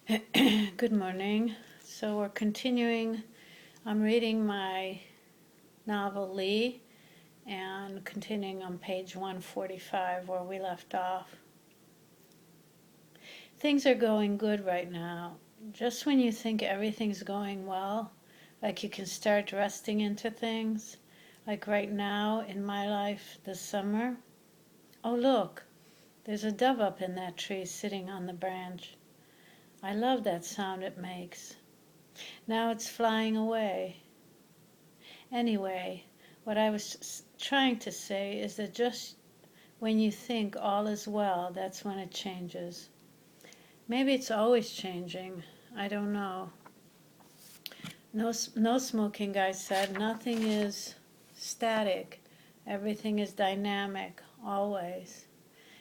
Good morning. So we're continuing. I'm reading my novel Lee and continuing on page 145 where we left off. Things are going good right now. Just when you think everything's going well, like you can start resting into things, like right now in my life this summer. Oh, look, there's a dove up in that tree sitting on the branch. I love that sound it makes. Now it's flying away. Anyway, what I was trying to say is that just when you think all is well, that's when it changes. Maybe it's always changing. I don't know. No smoking, I said. Nothing is static. Everything is dynamic, always.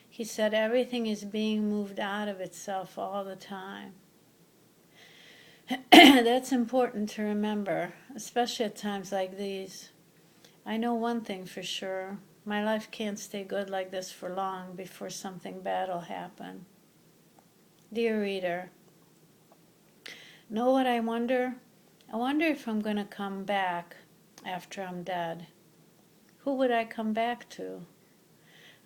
He said everything is being moved out of itself all the time. That's important to remember, especially at times like these. I know one thing for sure. My life can't stay good like this for long before something bad will happen. Dear reader, know what I wonder? I wonder if I'm going to come back after I'm dead. Who would I come back to?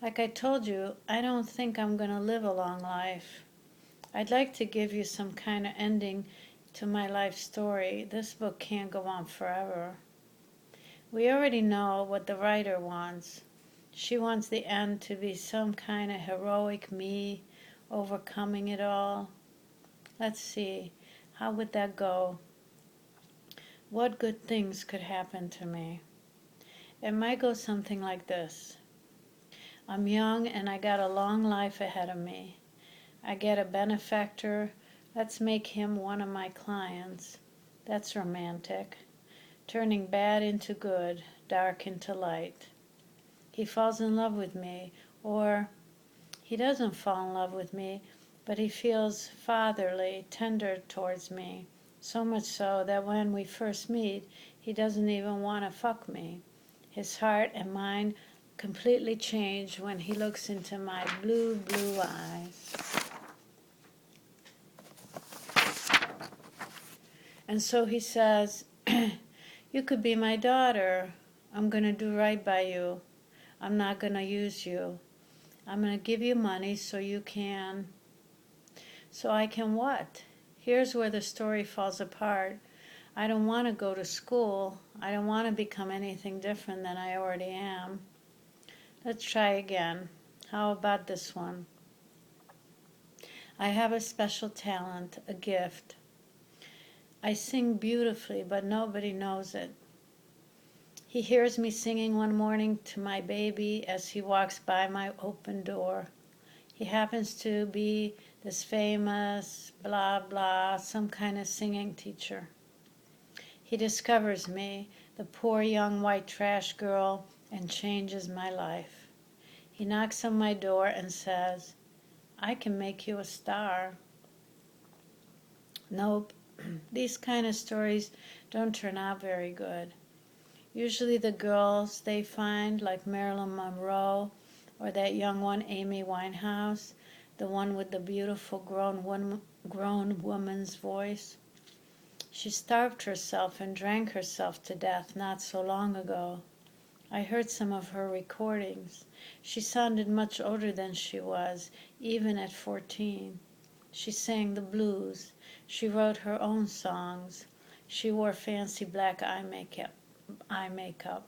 Like I told you, I don't think I'm going to live a long life. I'd like to give you some kind of ending to my life story. This book can't go on forever. We already know what the writer wants. She wants the end to be some kind of heroic me overcoming it all. Let's see, how would that go? What good things could happen to me? It might go something like this. I'm young and I got a long life ahead of me. I get a benefactor. Let's make him one of my clients. That's romantic. Turning bad into good, dark into light. He falls in love with me, or he doesn't fall in love with me, but he feels fatherly, tender towards me, so much so that when we first meet, he doesn't even want to fuck me. His heart and mind completely change when he looks into my blue, blue eyes. And so he says, you could be my daughter. I'm going to do right by you. I'm not going to use you. I'm going to give you money so you can. So I can what? Here's where the story falls apart. I don't want to go to school. I don't want to become anything different than I already am. Let's try again. How about this one? I have a special talent, a gift. I sing beautifully, but nobody knows it. He hears me singing one morning to my baby as he walks by my open door. He happens to be this famous, blah, blah, some kind of singing teacher. He discovers me, the poor young white trash girl, and changes my life. He knocks on my door and says, I can make you a star. Nope, these kind of stories don't turn out very good. Usually the girls they find, like Marilyn Monroe, or that young one, Amy Winehouse, the one with the beautiful grown woman's voice. She starved herself and drank herself to death not so long ago. I heard some of her recordings. She sounded much older than she was, even at 14. She sang the blues. She wrote her own songs. She wore fancy black eye makeup.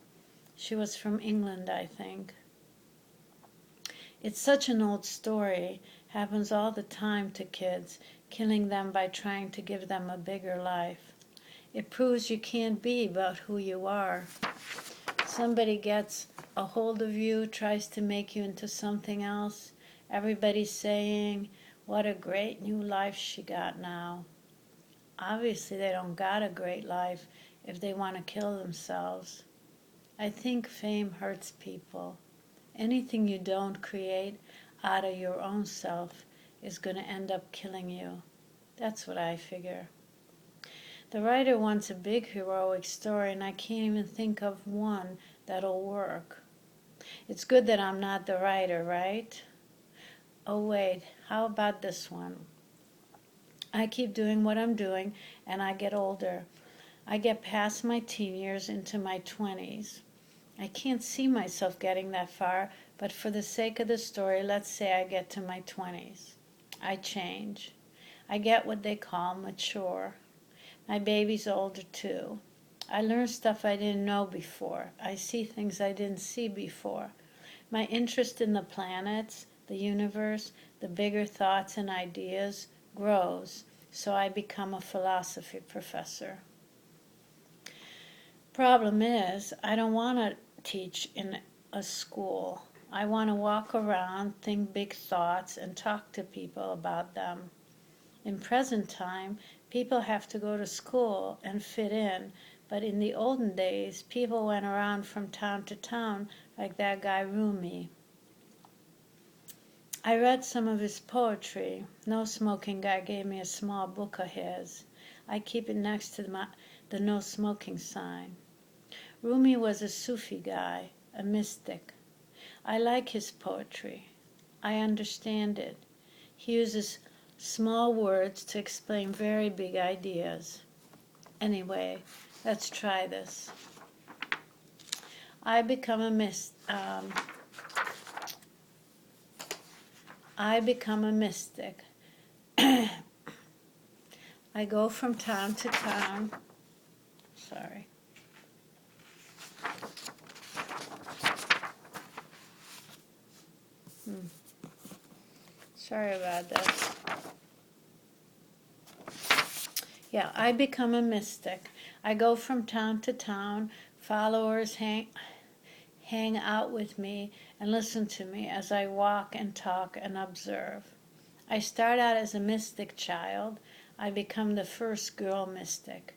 She was from England, I think. It's such an old story. Happens all the time to kids, killing them by trying to give them a bigger life. It proves you can't be about who you are. Somebody gets a hold of you, tries to make you into something else. Everybody's saying, what a great new life she got now. Obviously, they don't got a great life if they want to kill themselves. I think fame hurts people. Anything you don't create out of your own self is going to end up killing you. That's what I figure. The writer wants a big heroic story, and I can't even think of one that'll work. It's good that I'm not the writer, right? Oh wait, how about this one? I keep doing what I'm doing, and I get older. I get past my teen years into my 20s. I can't see myself getting that far, but for the sake of the story, let's say I get to my 20s. I change. I get what they call mature. My baby's older too. I learn stuff I didn't know before. I see things I didn't see before. My interest in the planets, the universe, the bigger thoughts and ideas grows, so I become a philosophy professor. Problem is, I don't want to teach in a school. I want to walk around, think big thoughts, and talk to people about them. In present time, people have to go to school and fit in, but in the olden days, people went around from town to town like that guy Rumi. I read some of his poetry. No Smoking Guy gave me a small book of his. I keep it next to the no smoking sign. Rumi was a Sufi guy, a mystic. I like his poetry. I understand it. He uses small words to explain very big ideas. Anyway, let's try this. I become a mystic. I go from town to town. Sorry. Sorry about this. Yeah, I become a mystic. I go from town to town. Followers hang out with me and listen to me as I walk and talk and observe. I start out as a mystic child. I become the first girl mystic.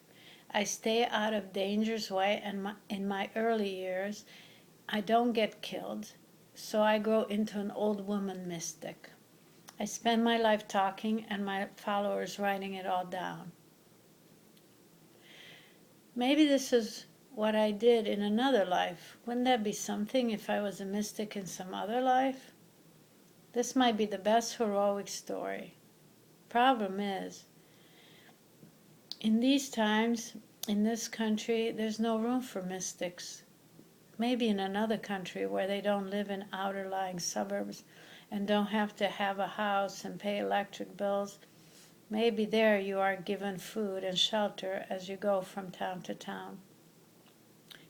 I stay out of danger's way, and in my early years, I don't get killed, so I grow into an old woman mystic. I spend my life talking and my followers writing it all down. Maybe this is what I did in another life. Wouldn't that be something if I was a mystic in some other life? This might be the best heroic story. Problem is, in these times, in this country, there's no room for mystics. Maybe in another country where they don't live in outer-lying suburbs and don't have to have a house and pay electric bills, maybe there you are given food and shelter as you go from town to town.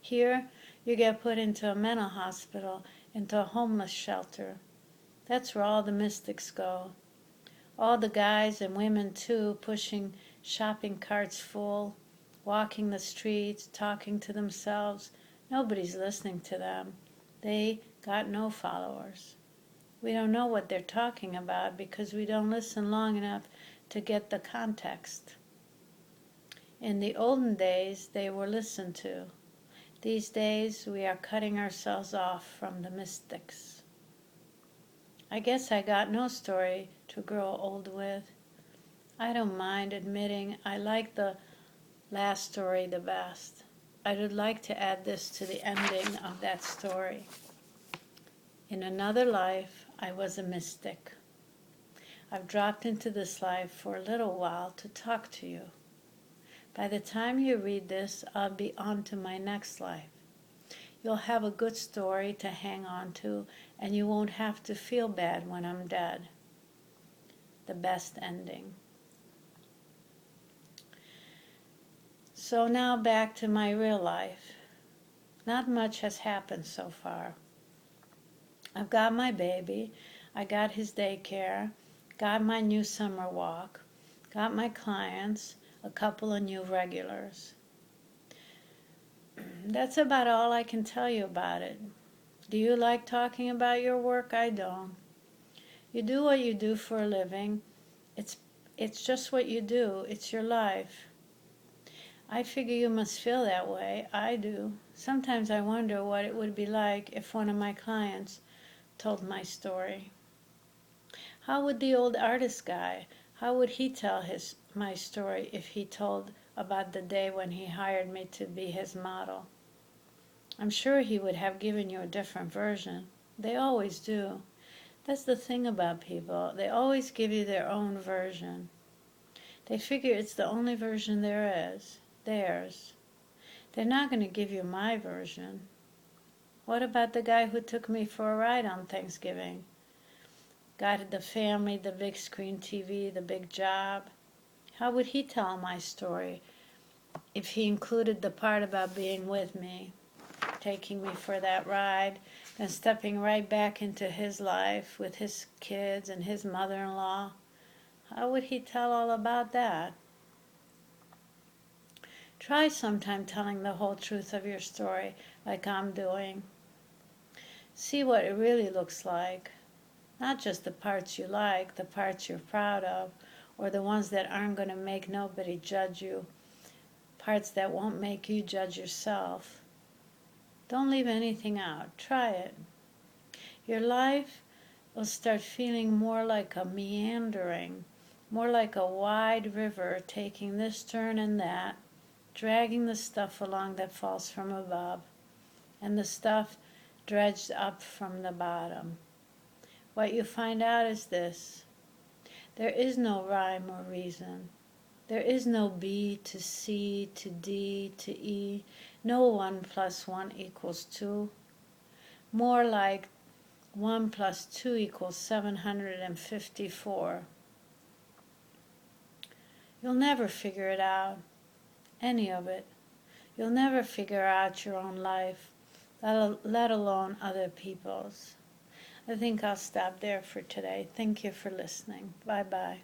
Here, you get put into a mental hospital, into a homeless shelter. That's where all the mystics go. All the guys and women too, pushing shopping carts full, walking the streets, talking to themselves. Nobody's listening to them. They got no followers. We don't know what they're talking about because we don't listen long enough to get the context. In the olden days, they were listened to. These days, we are cutting ourselves off from the mystics. I guess I got no story to grow old with. I don't mind admitting I like the last story the best. I would like to add this to the ending of that story. In another life, I was a mystic. I've dropped into this life for a little while to talk to you. By the time you read this, I'll be on to my next life. You'll have a good story to hang on to, and you won't have to feel bad when I'm dead. The best ending. So now back to my real life. Not much has happened so far. I've got my baby, I got his daycare, got my new summer walk, got my clients, a couple of new regulars. That's about all I can tell you about it. Do you like talking about your work? I don't. You do what you do for a living. It's just what you do. It's your life. I figure you must feel that way. I do. Sometimes I wonder what it would be like if one of my clients told my story. How would the old artist guy, how would he tell my story if he told about the day when he hired me to be his model? I'm sure he would have given you a different version. They always do. That's the thing about people. They always give you their own version. They figure it's the only version there is, theirs. They're not going to give you my version. What about the guy who took me for a ride on Thanksgiving? Got the family, the big screen TV, the big job. How would he tell my story if he included the part about being with me, taking me for that ride, then stepping right back into his life with his kids and his mother-in-law? How would he tell all about that? Try sometime telling the whole truth of your story like I'm doing. See what it really looks like. Not just the parts you like, the parts you're proud of, or the ones that aren't going to make nobody judge you, parts that won't make you judge yourself. Don't leave anything out. Try it. Your life will start feeling more like a meandering, more like a wide river taking this turn and that, dragging the stuff along that falls from above, and the stuff dredged up from the bottom. What you find out is this: there is no rhyme or reason. There is no B to C to D to E, no 1 + 1 = 2. More like 1 + 2 = 754. You'll never figure it out, any of it. You'll never figure out your own life, let alone other people's. I think I'll stop there for today. Thank you for listening. Bye-bye.